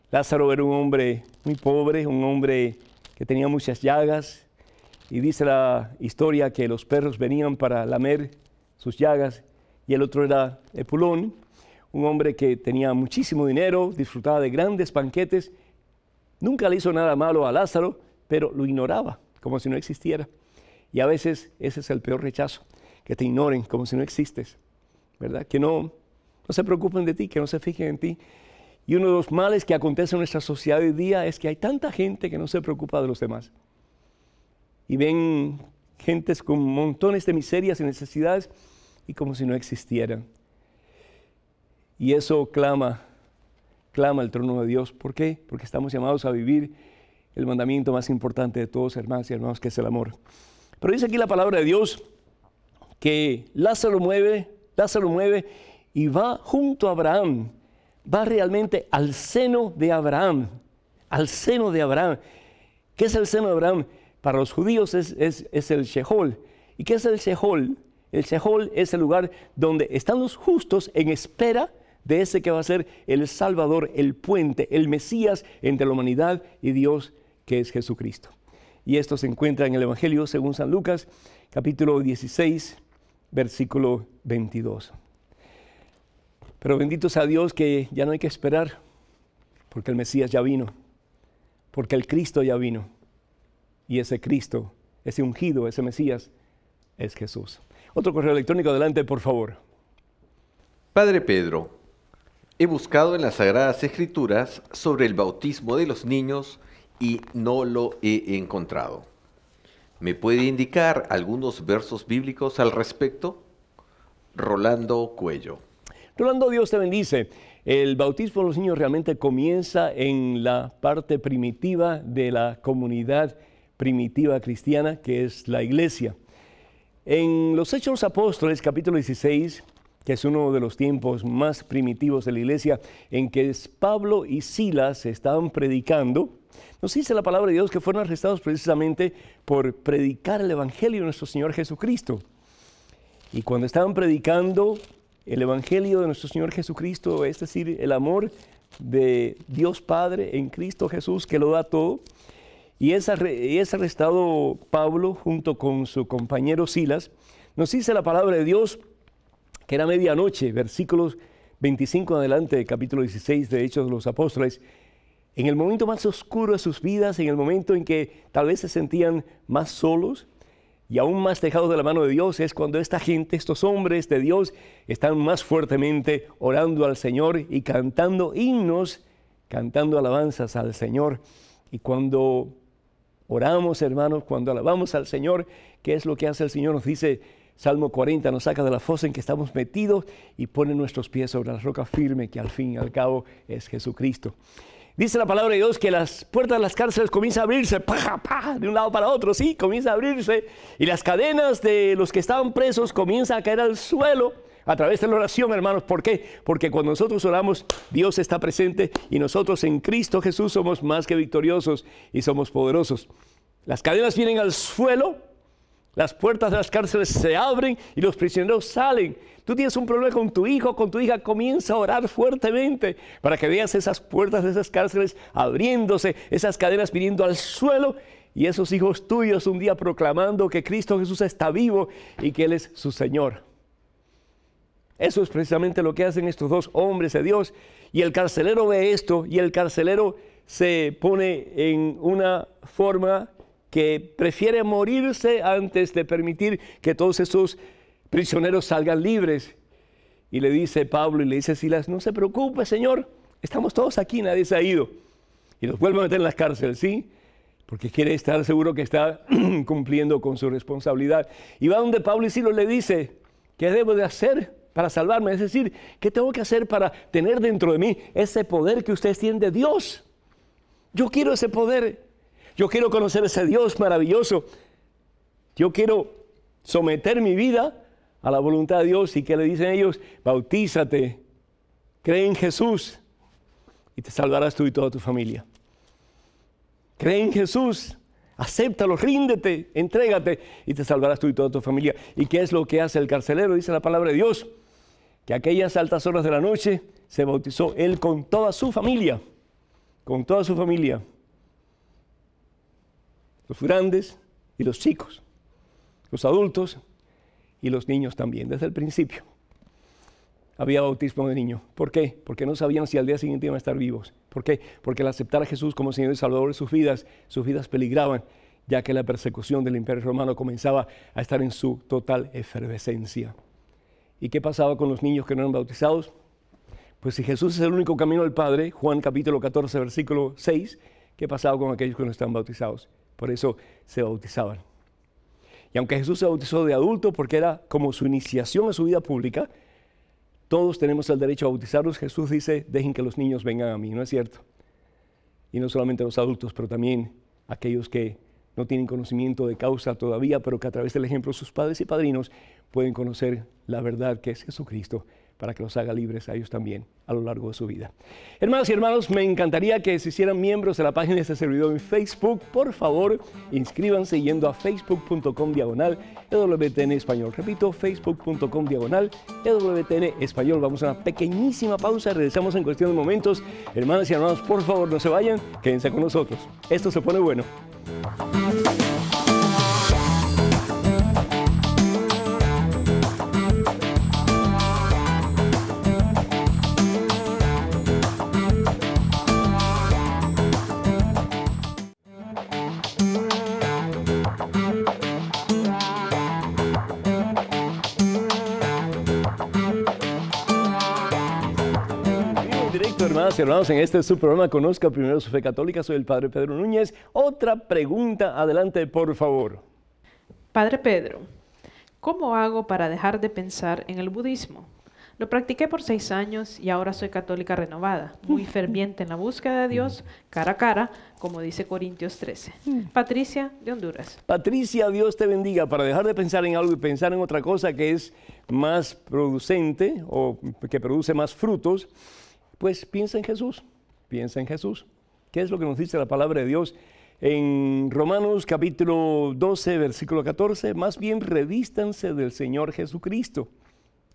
Lázaro era un hombre muy pobre, un hombre que tenía muchas llagas, y dice la historia que los perros venían para lamer sus llagas, y el otro era Epulón, un hombre que tenía muchísimo dinero, disfrutaba de grandes banquetes, nunca le hizo nada malo a Lázaro, pero lo ignoraba, como si no existiera. Y a veces ese es el peor rechazo, que te ignoren como si no existes, ¿verdad? Que no se preocupen de ti, que no se fijen en ti. Y uno de los males que acontece en nuestra sociedad hoy día es que hay tanta gente que no se preocupa de los demás. Y ven gentes con montones de miserias y necesidades y como si no existieran. Y eso clama el trono de Dios. ¿Por qué? Porque estamos llamados a vivir el mandamiento más importante de todos, hermanos y hermanos, que es el amor. Pero dice aquí la palabra de Dios que Lázaro mueve y va junto a Abraham, va realmente al seno de Abraham, al seno de Abraham. ¿Qué es el seno de Abraham? Para los judíos es el Sheol. ¿Y qué es el Sheol? El Sheol es el lugar donde están los justos en espera de ese que va a ser el Salvador, el puente, el Mesías entre la humanidad y Dios, que es Jesucristo. Y esto se encuentra en el Evangelio según San Lucas, capítulo 16, versículo 22. Pero bendito sea Dios que ya no hay que esperar, porque el Mesías ya vino, porque el Cristo ya vino. Y ese Cristo, ese ungido, ese Mesías, es Jesús. Otro correo electrónico, adelante, por favor. Padre Pedro, he buscado en las Sagradas Escrituras sobre el bautismo de los niños y no lo he encontrado. ¿Me puede indicar algunos versos bíblicos al respecto? Rolando Cuello. Rolando, Dios te bendice. El bautismo de los niños realmente comienza en la parte primitiva de la comunidad primitiva cristiana, que es la iglesia. En los Hechos de los Apóstoles, capítulo 16, que es uno de los tiempos más primitivos de la iglesia, en que Pablo y Silas estaban predicando, nos dice la palabra de Dios que fueron arrestados precisamente por predicar el evangelio de nuestro Señor Jesucristo. Y cuando estaban predicando el evangelio de nuestro Señor Jesucristo, es decir, el amor de Dios Padre en Cristo Jesús, que lo da todo, y es arrestado Pablo junto con su compañero Silas, nos dice la palabra de Dios que era medianoche, versículos 25 en adelante del capítulo 16 de Hechos de los Apóstoles, en el momento más oscuro de sus vidas, en el momento en que tal vez se sentían más solos y aún más dejados de la mano de Dios, es cuando esta gente, estos hombres de Dios, están más fuertemente orando al Señor y cantando himnos, cantando alabanzas al Señor. Y cuando oramos, hermanos, cuando alabamos al Señor, ¿qué es lo que hace el Señor? Nos dice Salmo 40, nos saca de la fosa en que estamos metidos y pone nuestros pies sobre la roca firme, que al fin y al cabo es Jesucristo. Dice la palabra de Dios que las puertas de las cárceles comienzan a abrirse, de un lado para otro, sí, comienza a abrirse, y las cadenas de los que estaban presos comienzan a caer al suelo a través de la oración, hermanos. ¿Por qué? Porque cuando nosotros oramos, Dios está presente y nosotros en Cristo Jesús somos más que victoriosos y somos poderosos. Las cadenas vienen al suelo, las puertas de las cárceles se abren y los prisioneros salen. Tú tienes un problema con tu hijo, con tu hija, comienza a orar fuertemente para que veas esas puertas de esas cárceles abriéndose, esas cadenas viniendo al suelo y esos hijos tuyos un día proclamando que Cristo Jesús está vivo y que Él es su Señor. Eso es precisamente lo que hacen estos dos hombres de Dios. Y el carcelero ve esto y el carcelero se pone en una forma que prefiere morirse antes de permitir que todos esos prisioneros salgan libres. Y le dice Pablo y le dice Silas, no se preocupe, Señor, estamos todos aquí, nadie se ha ido. Y los vuelve a meter en las cárceles, ¿sí? Porque quiere estar seguro que está cumpliendo con su responsabilidad. Y va donde Pablo y Silas le dice, ¿qué debo de hacer para salvarme? Es decir, ¿qué tengo que hacer para tener dentro de mí ese poder que ustedes tienen de Dios? Yo quiero ese poder. Yo quiero conocer ese Dios maravilloso. Yo quiero someter mi vida a la voluntad de Dios. ¿Y qué le dicen ellos? Bautízate, cree en Jesús y te salvarás tú y toda tu familia. Cree en Jesús, acéptalo, ríndete, entrégate y te salvarás tú y toda tu familia. ¿Y qué es lo que hace el carcelero? Dice la palabra de Dios, que a aquellas altas horas de la noche se bautizó él con toda su familia, con toda su familia. Los grandes y los chicos, los adultos y los niños también, desde el principio. Había bautismo de niños. ¿Por qué? Porque no sabían si al día siguiente iban a estar vivos. ¿Por qué? Porque al aceptar a Jesús como Señor y Salvador de sus vidas peligraban, ya que la persecución del Imperio Romano comenzaba a estar en su total efervescencia. ¿Y qué pasaba con los niños que no eran bautizados? Pues si Jesús es el único camino al Padre, Juan capítulo 14, versículo 6, ¿qué pasaba con aquellos que no estaban bautizados? Por eso se bautizaban. Y aunque Jesús se bautizó de adulto porque era como su iniciación a su vida pública, todos tenemos el derecho a bautizarlos. Jesús dice, dejen que los niños vengan a mí, ¿no es cierto? Y no solamente los adultos, pero también aquellos que no tienen conocimiento de causa todavía, pero que a través del ejemplo de sus padres y padrinos pueden conocer la verdad que es Jesucristo, para que los haga libres a ellos también a lo largo de su vida. Hermanos y hermanos, me encantaría que se hicieran miembros de la página de este servidor en Facebook. Por favor, inscríbanse yendo a facebook.com/EWTN Español. Repito, facebook.com/EWTN Español. Vamos a una pequeñísima pausa, regresamos en cuestión de momentos. Hermanas y hermanos, por favor, no se vayan, quédense con nosotros. Esto se pone bueno. directo, hermanas y hermanos, en este su programa Conozca Primero su Fe Católica. Soy el Padre Pedro Núñez. Otra pregunta, adelante, por favor. Padre Pedro, ¿cómo hago para dejar de pensar en el budismo? Lo practiqué por 6 años y ahora soy católica renovada, muy ferviente en la búsqueda de Dios, cara a cara, como dice Corintios 13. Patricia, de Honduras. Patricia, Dios te bendiga. Para dejar de pensar en algo y pensar en otra cosa que es más producente o que produce más frutos, pues piensa en Jesús, piensa en Jesús. ¿Qué es lo que nos dice la palabra de Dios? En Romanos capítulo 12, versículo 14, más bien revístanse del Señor Jesucristo.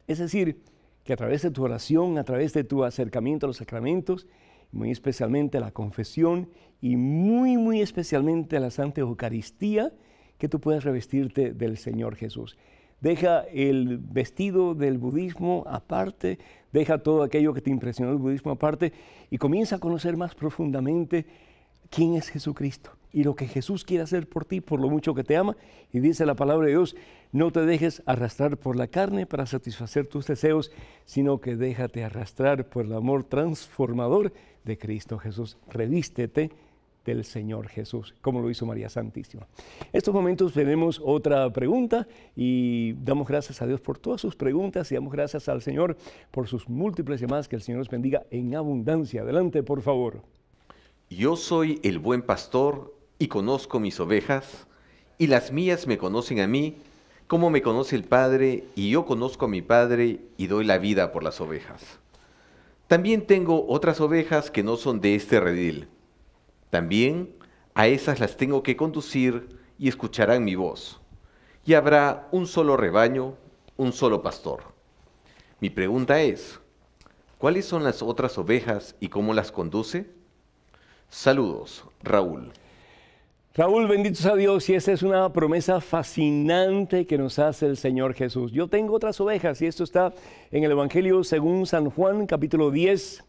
Es decir, que a través de tu oración, a través de tu acercamiento a los sacramentos, muy especialmente la confesión y muy especialmente la Santa Eucaristía, que tú puedas revestirte del Señor Jesús. Deja el vestido del budismo aparte, deja todo aquello que te impresionó del budismo aparte y comienza a conocer más profundamente quién es Jesucristo y lo que Jesús quiere hacer por ti, por lo mucho que te ama. Y dice la palabra de Dios, no te dejes arrastrar por la carne para satisfacer tus deseos, sino que déjate arrastrar por el amor transformador de Cristo Jesús. Revístete del Señor Jesús, como lo hizo María Santísima. En estos momentos tenemos otra pregunta y damos gracias a Dios por todas sus preguntas y damos gracias al Señor por sus múltiples llamadas. Que el Señor los bendiga en abundancia. Adelante, por favor. Yo soy el buen pastor y conozco mis ovejas, y las mías me conocen a mí, como me conoce el Padre, y yo conozco a mi Padre y doy la vida por las ovejas. También tengo otras ovejas que no son de este redil. También a esas las tengo que conducir y escucharán mi voz. Y habrá un solo rebaño, un solo pastor. Mi pregunta es, ¿cuáles son las otras ovejas y cómo las conduce? Saludos, Raúl. Raúl, bendito sea Dios, y esa es una promesa fascinante que nos hace el Señor Jesús. Yo tengo otras ovejas, y esto está en el Evangelio según San Juan, capítulo 10,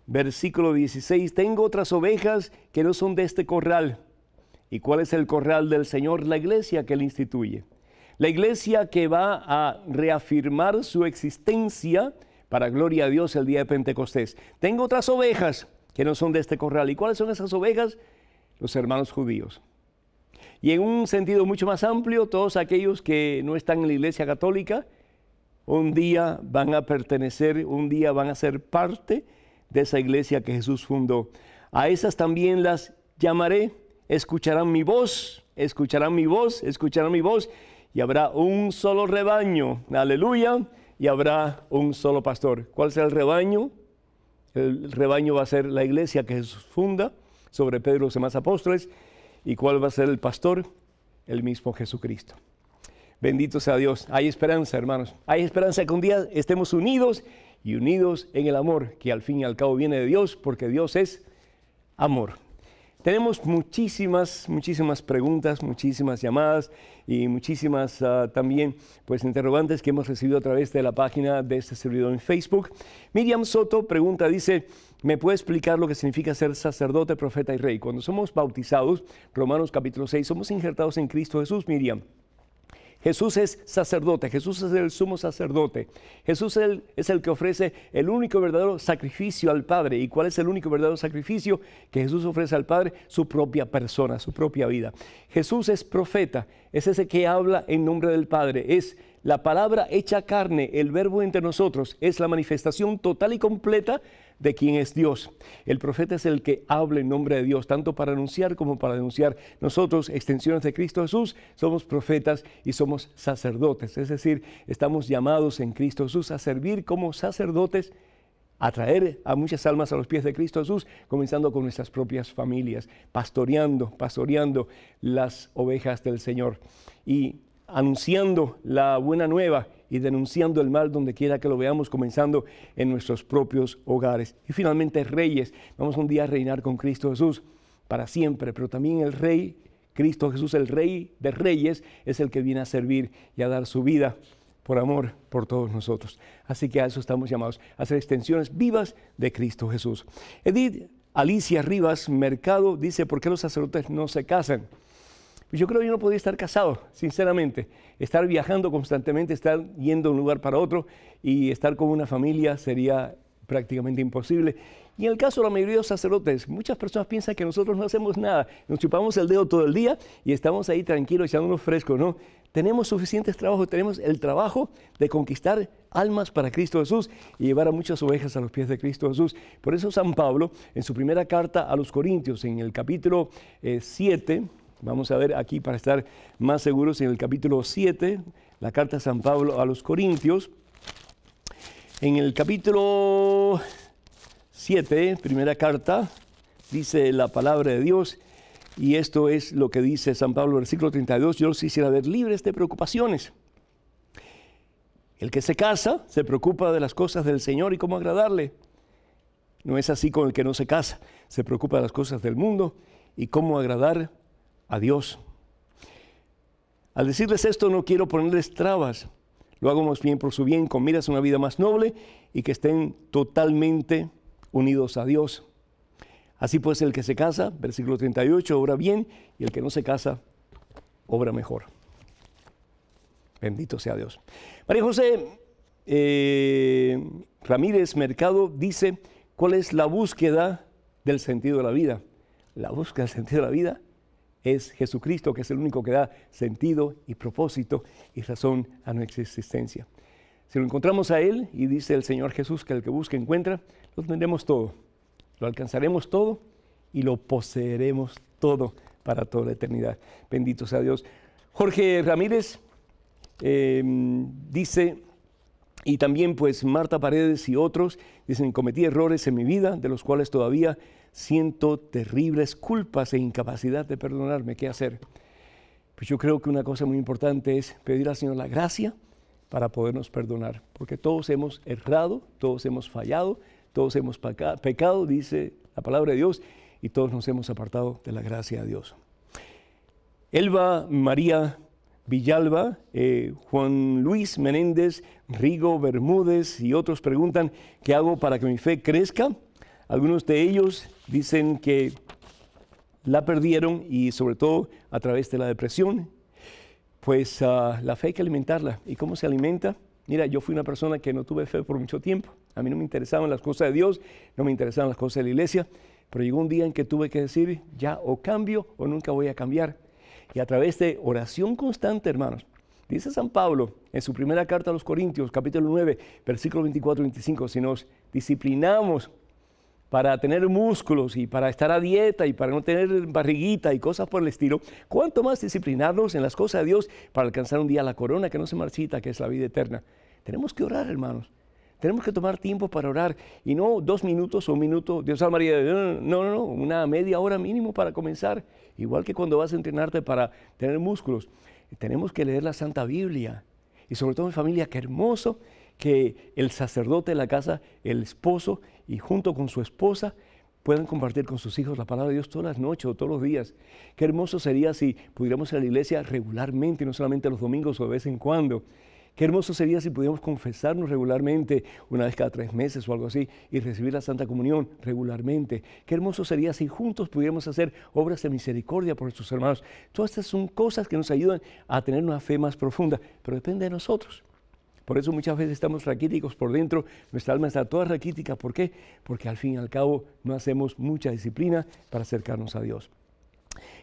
versículo 16. Tengo otras ovejas que no son de este corral. ¿Y cuál es el corral del Señor? La iglesia que Él instituye. La iglesia que va a reafirmar su existencia para gloria a Dios el día de Pentecostés. Tengo otras ovejas que no son de este corral. ¿Y cuáles son esas ovejas? Los hermanos judíos. Y en un sentido mucho más amplio, todos aquellos que no están en la Iglesia Católica, un día van a pertenecer, un día van a ser parte de esa iglesia que Jesús fundó. A esas también las llamaré, escucharán mi voz, escucharán mi voz, escucharán mi voz, y habrá un solo rebaño, aleluya, y habrá un solo pastor. ¿Cuál será el rebaño? El rebaño va a ser la iglesia que Jesús funda, sobre Pedro y los demás apóstoles. ¿Y cuál va a ser el pastor? El mismo Jesucristo. Bendito sea Dios. Hay esperanza, hermanos. Hay esperanza que un día estemos unidos y unidos en el amor, que al fin y al cabo viene de Dios, porque Dios es amor. Tenemos muchísimas preguntas, muchísimas llamadas y muchísimas también interrogantes que hemos recibido a través de la página de este servidor en Facebook. Miriam Soto pregunta, dice, ¿me puede explicar lo que significa ser sacerdote, profeta y rey? Cuando somos bautizados, Romanos capítulo 6, somos injertados en Cristo Jesús, Miriam. Jesús es sacerdote, Jesús es el sumo sacerdote. Jesús es el que ofrece el único verdadero sacrificio al Padre. ¿Y cuál es el único verdadero sacrificio que Jesús ofrece al Padre? Su propia persona, su propia vida. Jesús es profeta, es ese que habla en nombre del Padre, es la palabra hecha carne, el verbo entre nosotros, es la manifestación total y completa de quién es Dios. El profeta es el que habla en nombre de Dios, tanto para anunciar como para denunciar. Nosotros, extensiones de Cristo Jesús, somos profetas y somos sacerdotes, es decir, estamos llamados en Cristo Jesús a servir como sacerdotes, a traer a muchas almas a los pies de Cristo Jesús, comenzando con nuestras propias familias, pastoreando las ovejas del Señor y anunciando la buena nueva y denunciando el mal donde quiera que lo veamos, comenzando en nuestros propios hogares. Y finalmente, reyes, vamos un día a reinar con Cristo Jesús para siempre, pero también el Rey, Cristo Jesús, el Rey de Reyes, es el que viene a servir y a dar su vida por amor por todos nosotros. Así que a eso estamos llamados, a hacer extensiones vivas de Cristo Jesús. Edith Alicia Rivas Mercado dice, ¿por qué los sacerdotes no se casan? Pues yo creo que yo no podía estar casado, sinceramente. Estar viajando constantemente, estar yendo de un lugar para otro y estar con una familia sería prácticamente imposible. Y en el caso de la mayoría de los sacerdotes, muchas personas piensan que nosotros no hacemos nada, nos chupamos el dedo todo el día y estamos ahí tranquilos echándonos frescos, ¿no? Tenemos suficientes trabajos, tenemos el trabajo de conquistar almas para Cristo Jesús y llevar a muchas ovejas a los pies de Cristo Jesús. Por eso San Pablo, en su primera carta a los Corintios, en el capítulo 7, vamos a ver aquí para estar más seguros, en el capítulo 7, la carta de San Pablo a los Corintios, en el capítulo 7, primera carta, dice la palabra de Dios, y esto es lo que dice San Pablo, versículo 32, yo los quisiera ver libres de preocupaciones. El que se casa se preocupa de las cosas del Señor y cómo agradarle. No es así con el que no se casa, se preocupa de las cosas del mundo y cómo agradar a Dios. Al decirles esto no quiero ponerles trabas, lo hago más bien por su bien, con miras a una vida más noble y que estén totalmente unidos a Dios. Así pues, el que se casa, versículo 38, obra bien, y el que no se casa, obra mejor. Bendito sea Dios. María José Ramírez Mercado dice, ¿cuál es la búsqueda del sentido de la vida? La búsqueda del sentido de la vida es Jesucristo, que es el único que da sentido y propósito y razón a nuestra existencia. Si lo encontramos a Él, y dice el Señor Jesús que el que busca encuentra, lo tendremos todo. Lo alcanzaremos todo y lo poseeremos todo para toda la eternidad. Bendito sea Dios. Jorge Ramírez dice, y también pues Marta Paredes y otros, dicen, cometí errores en mi vida, de los cuales todavía siento terribles culpas e incapacidad de perdonarme. ¿Qué hacer? Pues yo creo que una cosa muy importante es pedir al Señor la gracia para podernos perdonar, porque todos hemos errado, todos hemos fallado, todos hemos pecado, dice la palabra de Dios, y todos nos hemos apartado de la gracia de Dios. Elba María Villalba, Juan Luis Menéndez, Rigo Bermúdez y otros preguntan, ¿qué hago para que mi fe crezca? Algunos de ellos dicen que la perdieron y sobre todo a través de la depresión. Pues la fe hay que alimentarla. ¿Y cómo se alimenta? Mira, yo fui una persona que no tuve fe por mucho tiempo. A mí no me interesaban las cosas de Dios, no me interesaban las cosas de la iglesia, pero llegó un día en que tuve que decir, ya o cambio o nunca voy a cambiar. Y a través de oración constante, hermanos, dice San Pablo en su primera carta a los Corintios, capítulo 9, versículo 24 y 25, si nos disciplinamos para tener músculos y para estar a dieta y para no tener barriguita y cosas por el estilo, ¿cuánto más disciplinarnos en las cosas de Dios para alcanzar un día la corona que no se marchita, que es la vida eterna? Tenemos que orar, hermanos. Tenemos que tomar tiempo para orar y no 2 minutos o 1 minuto. Dios salve María, no, una media hora mínimo para comenzar. Igual que cuando vas a entrenarte para tener músculos. Tenemos que leer la Santa Biblia. Y sobre todo en familia, qué hermoso que el sacerdote de la casa, el esposo y junto con su esposa puedan compartir con sus hijos la palabra de Dios todas las noches o todos los días. Qué hermoso sería si pudiéramos ir a la iglesia regularmente, no solamente los domingos o de vez en cuando. Qué hermoso sería si pudiéramos confesarnos regularmente, una vez cada 3 meses o algo así, y recibir la Santa Comunión regularmente. Qué hermoso sería si juntos pudiéramos hacer obras de misericordia por nuestros hermanos. Todas estas son cosas que nos ayudan a tener una fe más profunda, pero depende de nosotros. Por eso muchas veces estamos raquíticos por dentro, nuestra alma está toda raquítica. ¿Por qué? Porque al fin y al cabo no hacemos mucha disciplina para acercarnos a Dios.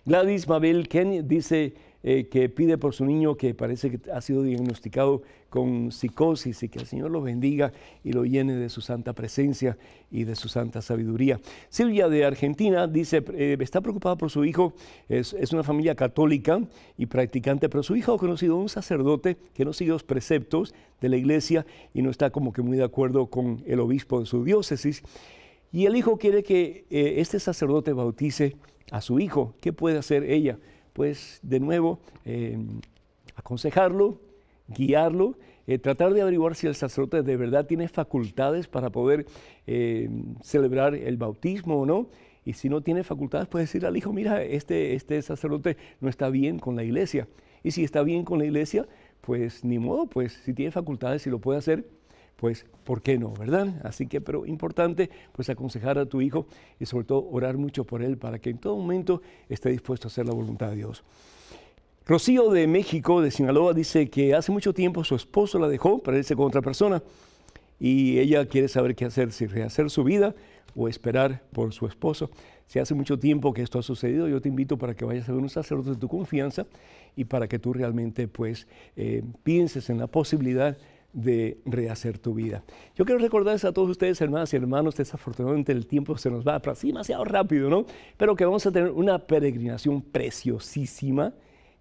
Gladys Mabel Ken dice que pide por su niño que parece que ha sido diagnosticado con psicosis y que el Señor lo bendiga y lo llene de su santa presencia y de su santa sabiduría. Silvia de Argentina dice, está preocupada por su hijo, es una familia católica y practicante, pero su hijo ha conocido a un sacerdote que no sigue los preceptos de la iglesia y no está como que muy de acuerdo con el obispo de su diócesis. Y el hijo quiere que este sacerdote bautice a su hijo. ¿Qué puede hacer ella? Pues de nuevo, aconsejarlo, guiarlo, tratar de averiguar si el sacerdote de verdad tiene facultades para poder celebrar el bautismo o no. Y si no tiene facultades, puede decir al hijo, mira, este sacerdote no está bien con la iglesia. Y si está bien con la iglesia, pues ni modo, pues si tiene facultades y lo puede hacer, pues, ¿por qué no, verdad? Así que, pero importante, pues, aconsejar a tu hijo y sobre todo orar mucho por él para que en todo momento esté dispuesto a hacer la voluntad de Dios. Rocío de México, de Sinaloa, dice que hace mucho tiempo su esposo la dejó para irse con otra persona y ella quiere saber qué hacer, si rehacer su vida o esperar por su esposo. Si hace mucho tiempo que esto ha sucedido, yo te invito para que vayas a ver un sacerdote de tu confianza y para que tú realmente pues pienses en la posibilidad de rehacer tu vida. Yo quiero recordarles a todos ustedes, hermanas y hermanos, desafortunadamente el tiempo se nos va así demasiado rápido, ¿no? Pero que vamos a tener una peregrinación preciosísima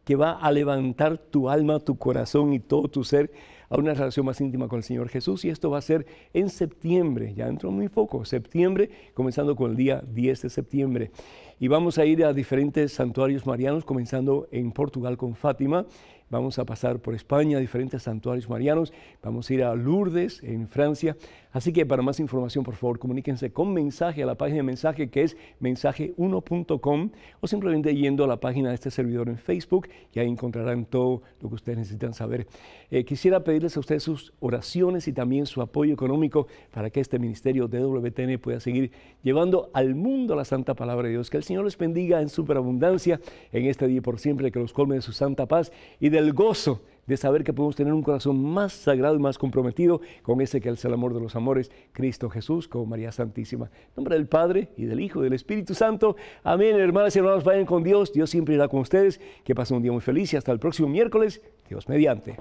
que va a levantar tu alma, tu corazón y todo tu ser a una relación más íntima con el Señor Jesús, y esto va a ser en septiembre, ya dentro de muy poco, septiembre, comenzando con el día 10 de septiembre. Y vamos a ir a diferentes santuarios marianos, comenzando en Portugal con Fátima. Vamos a pasar por España, diferentes santuarios marianos. Vamos a ir a Lourdes, en Francia. Así que para más información, por favor, comuníquense con mensaje a la página de mensaje que es mensaje1.com, o simplemente yendo a la página de este servidor en Facebook, y ahí encontrarán todo lo que ustedes necesitan saber. Quisiera pedirles a ustedes sus oraciones y también su apoyo económico para que este ministerio de WTN pueda seguir llevando al mundo la santa palabra de Dios. Que el Señor les bendiga en superabundancia en este día y por siempre, que los colme de su santa paz y del gozo de saber que podemos tener un corazón más sagrado y más comprometido con ese que es el amor de los amores, Cristo Jesús, como María Santísima. En nombre del Padre, y del Hijo, y del Espíritu Santo. Amén. Hermanas y hermanos, vayan con Dios. Dios siempre irá con ustedes. Que pasen un día muy feliz y hasta el próximo miércoles, Dios mediante.